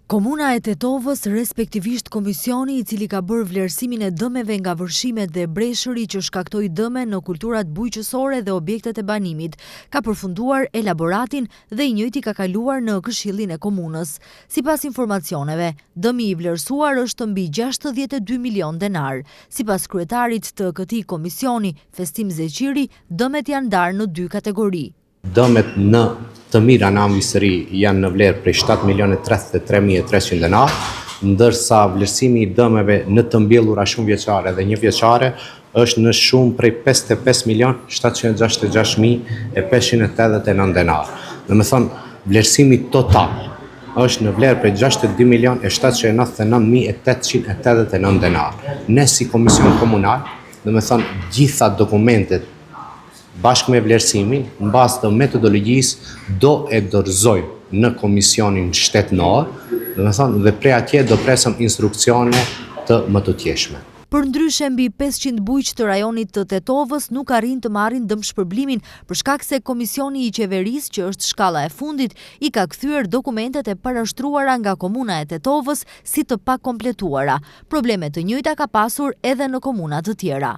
Komuna e Tetovës, respektivisht komisioni i cili ka bërë vlerësimin e dëmeve nga vërshimet dhe breshëri që shkaktoi dëme në kulturat bujqësore dhe objektet e banimit, ka përfunduar elaboratin dhe i njëjti ka kaluar në Këshillin e Komunës. Sipas informacioneve, dëmi i vlerësuar është mbi 62 milion denar. Sipas kryetarit të këtij komisioni, Festim Zeqiri, dëmet janë ndarë në 2 kategori. Dëmet në të mira në ambisëri janë në vlerë prej 7.033.300 denar, ndërsa vlerësimi i dëmeve në të mbjellura shumë vjeçare dhe 1 vjeçare është në shumë prej 55.766.589 denar. Dhe me thonë, vlerësimi total është në vlerë prej 62.799.889 denar. Ne si Komision Komunal, dhe me thonë, gjitha dokumentet bashkë me vlerësimin, në bazë të metodologjisë, do e dorëzojmë në komisionin shtetënor, dhe prej atje do presëm instruksione të mëtotjeshme. Përndryshe mbi 500 bujq të rajonit të Tetovës nuk arrin të marrin dëmshpërblimin për shkak se Komisioni i Qeverisë, që është shkalla e fundit, i ka kthyer dokumentet e parashtruara nga Komuna e Tetovës si të pakompletuara. Probleme të njëjta ka pasur edhe në komuna të tjera.